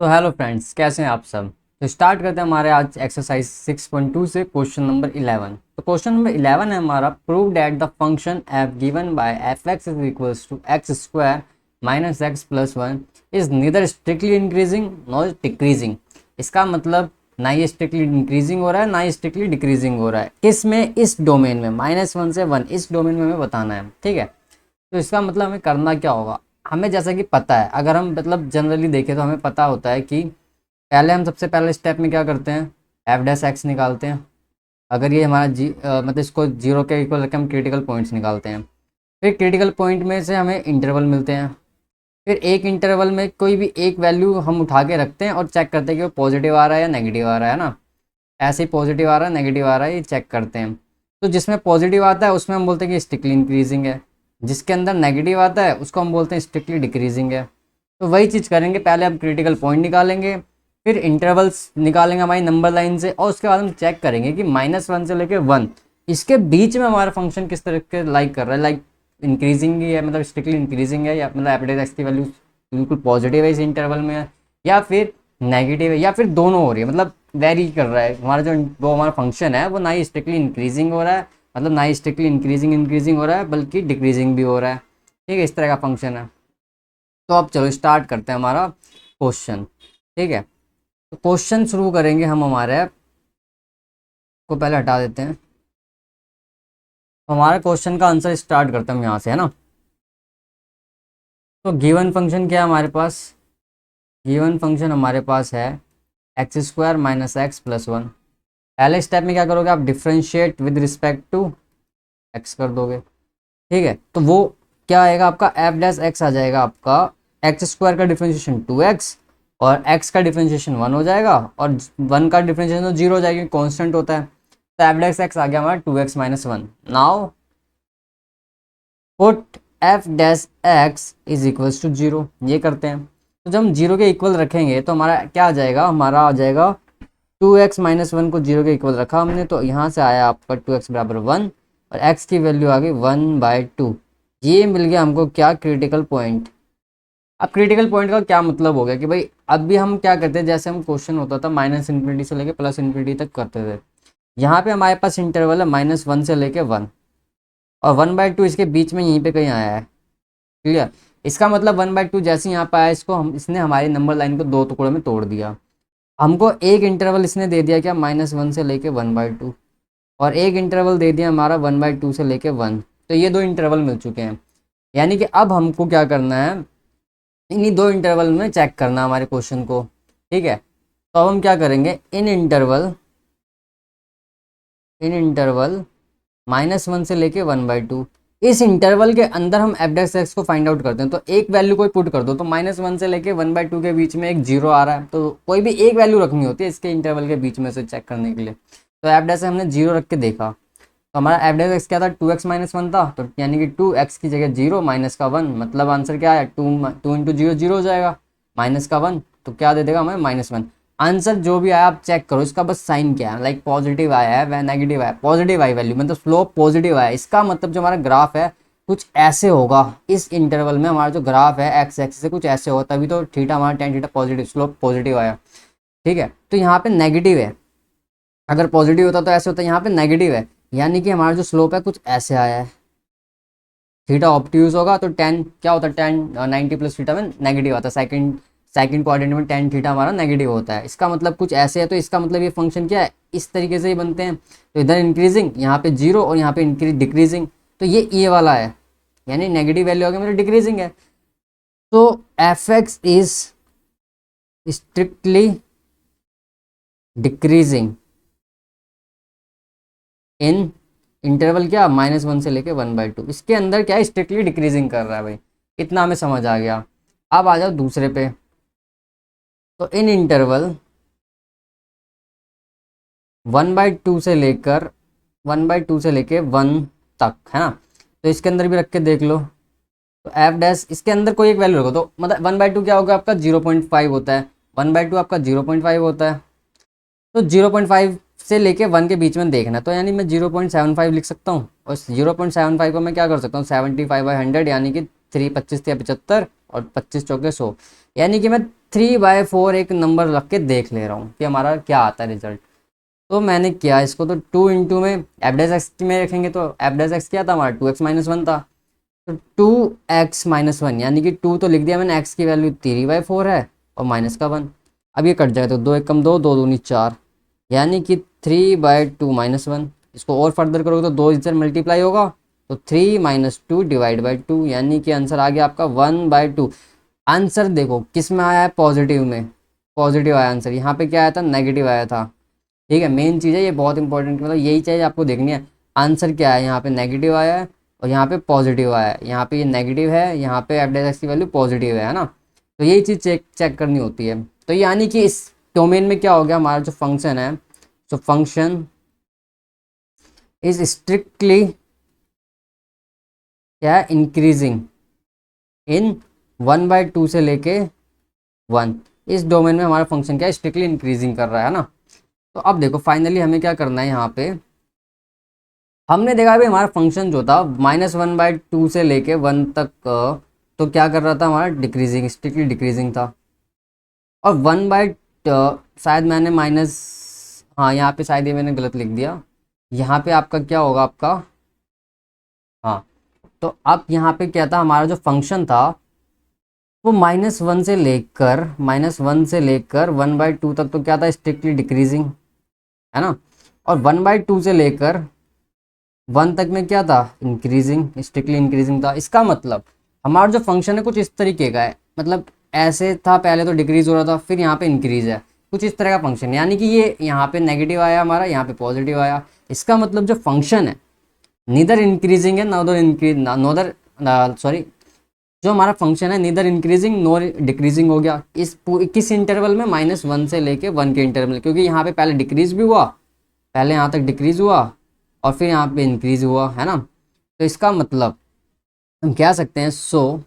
तो hello friends, कैसे हैं आप सब। तो स्टार्ट करते हैं हमारे आज एक्सरसाइज 6.2 से क्वेश्चन नंबर 11। तो क्वेश्चन नंबर 11 है हमारा, prove that the function F given by F X is equals to X square minus X plus one is neither strictly increasing nor decreasing. इसका मतलब ना ये स्ट्रिक्टली इंक्रीजिंग हो रहा है ना ही स्ट्रिक्टली डिक्रीजिंग हो रहा है। किस में? इस डोमेन में, -1 से 1 इस डोमेन में हमें बताना है। ठीक है, तो इसका मतलब हमें करना क्या होगा। हमें जैसा कि पता है, अगर हम मतलब जनरली देखें तो हमें पता होता है कि पहले हम सबसे पहले स्टेप में क्या करते हैं, एफ डैश एक्स निकालते हैं। अगर ये हमारा मतलब इसको जीरो के इक्वल रख के हम क्रिटिकल पॉइंट्स निकालते हैं। फिर क्रिटिकल पॉइंट में से हमें इंटरवल मिलते हैं। फिर एक इंटरवल में कोई भी एक वैल्यू हम उठा के रखते हैं और चेक करते हैं कि वो पॉजिटिव आ रहा है या नेगेटिव आ रहा है ना। ऐसे ही पॉजिटिव आ रहा है नेगेटिव आ रहा है, ये चेक करते हैं। तो जिसमें पॉजिटिव आता है उसमें हम बोलते हैं कि स्ट्रिक्टली इंक्रीजिंग है। जिसके अंदर नेगेटिव आता है उसको हम बोलते हैं स्ट्रिक्टली डिक्रीजिंग है। तो वही चीज़ करेंगे, पहले हम क्रिटिकल पॉइंट निकालेंगे, फिर इंटरवल्स निकालेंगे हमारी नंबर लाइन से, और उसके बाद हम चेक करेंगे कि -1 से लेकर 1 इसके बीच में हमारा फंक्शन किस तरह के लाइक कर रहा है। लाइक इंक्रीजिंग ही है, मतलब स्ट्रिक्टली इंक्रीजिंग है, या मतलब एफ एक्स की वैल्यू बिल्कुल पॉजिटिव है इस इंटरवल में, या फिर नेगेटिव है, या फिर दोनों हो रही है। मतलब वेरी कर रहा है हमारा जो वो हमारा फंक्शन है वो ना ही स्ट्रिक्टली इंक्रीजिंग हो रहा है, मतलब ना ही स्ट्रिक्टली इंक्रीजिंग हो रहा है, बल्कि डिक्रीजिंग भी हो रहा है। ठीक है, इस तरह का फंक्शन है। तो अब चलो स्टार्ट करते हैं हमारा क्वेश्चन। ठीक है, तो क्वेश्चन शुरू करेंगे हम। हमारे को पहले हटा देते हैं। तो हमारे क्वेश्चन का आंसर स्टार्ट करते हैं हम यहाँ से, है ना। तो गिवन फंक्शन क्या है हमारे पास? गिवन फंक्शन हमारे पास है X square minus X plus one. पहले स्टेप में क्या करोगे आप? Differentiate with respect to X कर दोगे। ठीक है, तो वो क्या आएगा आपका? एफ डैश एक्स आ जाएगा आपका। एक्स स्क्वायर का डिफ्रेंशिएशन 2x और एक्स का डिफ्रेंशिएशन 1 हो जाएगा, और 1 का डिफ्रेंशिएशन तो 0 हो जाएगा, कांस्टेंट होता है। तो एफ डैश एक्स आ गया हमारा 2x minus one. Now put F dash X is equals to 0, ये करते हैं। तो जब हम 0 के इक्वल रखेंगे तो हमारा क्या आ जाएगा? हमारा आ जाएगा 2x माइनस वन को 0 के इक्वल रखा हमने, तो यहाँ से आया आपका 2x बराबर 1, और x की वैल्यू आ गई 1/2। ये मिल गया हमको क्या? Critical point. अब क्रिटिकल पॉइंट का क्या मतलब हो गया कि भाई अब भी हम क्या करते हैं, जैसे हम क्वेश्चन होता था -∞ से लेके +∞ तक करते थे। यहाँ पे हमारे पास इंटरवल है -1 से लेके 1, और 1/2 इसके बीच में यहीं पे कहीं आया है। क्लियर? इसका मतलब 1/2 जैसे यहाँ पे आया, इसको हम इसने हमारी नंबर लाइन को दो टुकड़ों में तोड़ दिया। हमको एक इंटरवल इसने दे दिया क्या? -1 से लेके 1/2, और एक इंटरवल दे दिया हमारा 1/2 से लेके 1। तो ये दो इंटरवल मिल चुके हैं। यानी कि अब हमको क्या करना है, इन्हीं दो इंटरवल में चेक करना हमारे क्वेश्चन को। ठीक है, तो अब हम क्या करेंगे, इन इंटरवल -1 से लेके 1/2, इस इंटरवल के अंदर हम एफ डैश एक्स को फाइंड आउट करते हैं। तो एक वैल्यू कोई पुट कर दो, तो -1 से लेके 1/2 के बीच में एक 0 आ रहा है, तो कोई भी एक वैल्यू रखनी होती है इसके इंटरवल के बीच में से चेक करने के लिए। तो एफ डैश हमने 0 रख के देखा, तो हमारा एफ डैश एक्स क्या था? 2x माइनस वन था, तो यानी कि 2x की जगह 0 माइनस का 1, मतलब आंसर क्या है? 2 इंटू 0 0 हो जाएगा, माइनस का 1 तो क्या दे देगा हमें? -1। आंसर जो भी आया आप चेक करो, इसका बस साइन क्या है। लाइक पॉजिटिव आया है वह नेगेटिव आया, पॉजिटिव आई वैल्यू मतलब स्लोप पॉजिटिव आया, इसका मतलब जो हमारा ग्राफ है कुछ ऐसे होगा। इस इंटरवल में हमारा जो ग्राफ है एक्स एक्सिस से कुछ ऐसे होगा, तभी तो थीटा हमारा tan theta positive, slope positive आया। ठीक है, तो यहाँ पे नेगेटिव है। अगर पॉजिटिव होता तो ऐसे होता, यहाँ पे नेगेटिव है, यानी कि हमारा जो स्लोप है कुछ ऐसे आया है। थीटा ऑप्टियूज होगा तो tan क्या होता है? tan 90 प्लस थीटा में नेगेटिव आता है। सेकंड सेकंड क्वाड्रेंट में tan थीटा हमारा नेगेटिव होता है। इसका मतलब कुछ ऐसे है, तो इसका मतलब ये फंक्शन क्या है? इस तरीके से ही बनते हैं। तो इधर इंक्रीजिंग, यहाँ पे 0, और यहाँ पे इंक्रीज डिक्रीजिंग, तो ये वाला है, यानी नेगेटिव वैल्यू आ गया मतलब डिक्रीजिंग है। तो F X is strictly decreasing in interval क्या? -1 से लेके 1/2, इसके अंदर क्या है? स्ट्रिक्टली डिक्रीजिंग कर रहा है भाई। इतना हमें समझ आ गया। अब आ जाओ दूसरे पे। तो इन इंटरवल 1/2 से लेकर 1/2 से लेके 1 तक, है ना। तो इसके अंदर भी रख के देख लो। तो एफ डैश इसके अंदर कोई एक वैल्यू रखो, तो मतलब 1/2 क्या होगा आपका? 0.5 होता है। 1/2 आपका 0.5 होता है, तो 0.5 से लेके 1 के बीच में देखना। तो यानी मैं 0.75 लिख सकता हूँ, और 0.75 को मैं क्या कर सकता हूँ? 75/100, यानी कि 3 25 या 75, और 25 चौके 100, यानी कि मैं 3/4 एक नंबर रख के देख ले रहा हूँ कि हमारा क्या आता है रिजल्ट। तो मैंने किया इसको, तो 2 इंटू में एफ डैश एक्स में रखेंगे तो एफ डैश एक्स क्या था हमारा 2x-1 था, तो 2x-1 यानी कि 2 तो लिख दिया मैंने, x की वैल्यू 3/4 है और माइनस का 1। अब ये कट जाए तो 2 1 2, 2 दूनी 4, यानी कि 3/2-1। इसको और फर्दर करोगे तो 2 इधर मल्टीप्लाई होगा तो 3 - 2 डिवाइड बाई 2, यानी कि आंसर आ गया आपका 1/2। आंसर देखो किस में आया है, पॉजिटिव में, पॉजिटिव आया आंसर। यहाँ पे क्या आया था, नेगेटिव आया था। ठीक है, मेन चीज़ है ये, बहुत इंपॉर्टेंट, मतलब यही चीज़ आपको देखनी है। आंसर क्या है, यहाँ पे नेगेटिव आया है और यहाँ पे पॉजिटिव आया है। यहाँ पे ये नेगेटिव है, यहाँ पे एफ डैश एक्स की वैल्यू पॉजिटिव है ना। तो यही चीज़ चेक करनी होती है। तो यानी कि इस डोमेन में क्या हो गया, हमारा जो फंक्शन है, जो फंक्शन इज स्ट्रिक्टली क्या है, इंक्रीजिंग इन 1/2 से लेके 1। इस डोमेन में हमारा फंक्शन क्या है, स्ट्रिक्टली इंक्रीजिंग कर रहा है ना। तो अब देखो फाइनली हमें क्या करना है, यहाँ पे हमने देखा भाई हमारा फंक्शन जो था -1/2 से लेके 1 तक तो क्या कर रहा था, हमारा डिक्रीजिंग, स्ट्रिक्टली डिक्रीजिंग था। और 1 शायद मैंने माइनस, हाँ यहाँ पे शायद ये मैंने गलत लिख दिया। यहाँ पे आपका क्या होगा आपका, हाँ, तो अब यहाँ पे क्या था, हमारा जो फंक्शन था वो -1 से लेकर 1/2 तक तो क्या था, स्ट्रिक्टली डिक्रीजिंग है ना। और 1/2 से लेकर 1 तक में क्या था, इंक्रीजिंग, स्ट्रिक्टली इंक्रीजिंग था। इसका मतलब हमारा जो फंक्शन है कुछ इस तरीके का है, मतलब ऐसे था पहले तो डिक्रीज हो रहा था, फिर यहाँ पे इंक्रीज है, कुछ इस तरह का फंक्शन। यानी कि ये यहाँ पे नेगेटिव आया हमारा, यहाँ पे पॉजिटिव आया। इसका मतलब जो फंक्शन है नीदर इंक्रीजिंग है नोदर इंक्रीज नोदर सॉरी, जो हमारा फंक्शन है नीदर इंक्रीजिंग नोर डिक्रीजिंग हो गया। किस इंटरवल में, -1 से लेके 1 के इंटरवल, क्योंकि यहाँ पे पहले डिक्रीज भी हुआ, पहले यहाँ तक डिक्रीज हुआ और फिर यहाँ पे इंक्रीज हुआ है ना। तो इसका मतलब हम कह सकते हैं, सो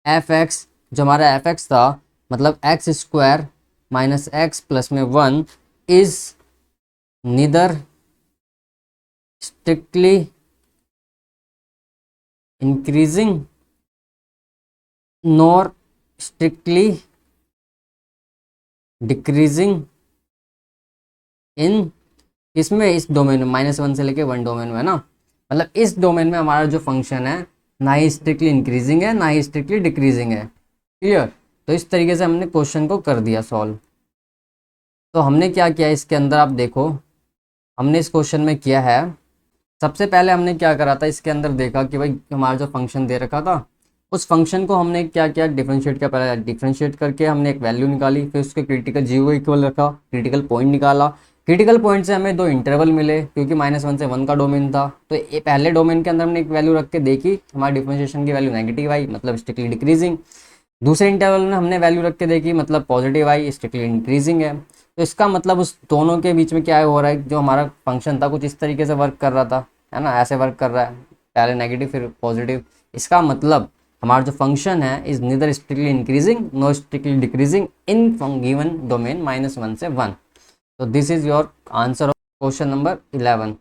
एफ एक्स, जो हमारा एफ एक्स था, मतलब x² - x प्लस में 1 is neither strictly increasing nor strictly decreasing इन, इसमें इस डोमेन में -1 से लेके 1 डोमेन में है ना। मतलब इस डोमेन में हमारा जो फंक्शन है ना ही स्ट्रिक्टली इंक्रीजिंग है ना ही स्ट्रिक्टली डिक्रीजिंग है। क्लियर। तो इस तरीके से हमने क्वेश्चन को कर दिया सॉल्व। तो हमने क्या किया इसके अंदर, आप देखो हमने इस क्वेश्चन में किया है, सबसे पहले हमने क्या करा था इसके अंदर, देखा कि भाई हमारा जो फंक्शन दे रखा था उस फंक्शन को हमने क्या किया, डिफरेंशिएट किया। पहले डिफरेंशिएट करके हमने एक वैल्यू निकाली, फिर उसके क्रिटिकल जीरो इक्वल रखा, क्रिटिकल पॉइंट निकाला। क्रिटिकल पॉइंट से हमें 2 इंटरवल मिले, क्योंकि -1 से 1 का डोमेन था। तो ये पहले डोमेन के अंदर हमने एक वैल्यू रख के देखी, हमारी डिफरेंशिएशन की वैल्यू नेगेटिव आई, मतलब स्ट्रिक्टली डिक्रीजिंग। दूसरे इंटरवल में हमने वैल्यू रख के देखी, मतलब पॉजिटिव आई, स्ट्रिक्टली इंक्रीजिंग है। तो इसका मतलब उस दोनों के बीच में क्या हो रहा है, जो हमारा फंक्शन था कुछ इस तरीके से वर्क कर रहा था, है ना, ऐसे वर्क कर रहा है, पहले नेगेटिव फिर पॉजिटिव। इसका मतलब हमारा जो फंक्शन है is neither strictly increasing no strictly decreasing in given domain -1 से 1। तो this is your answer of question number 11।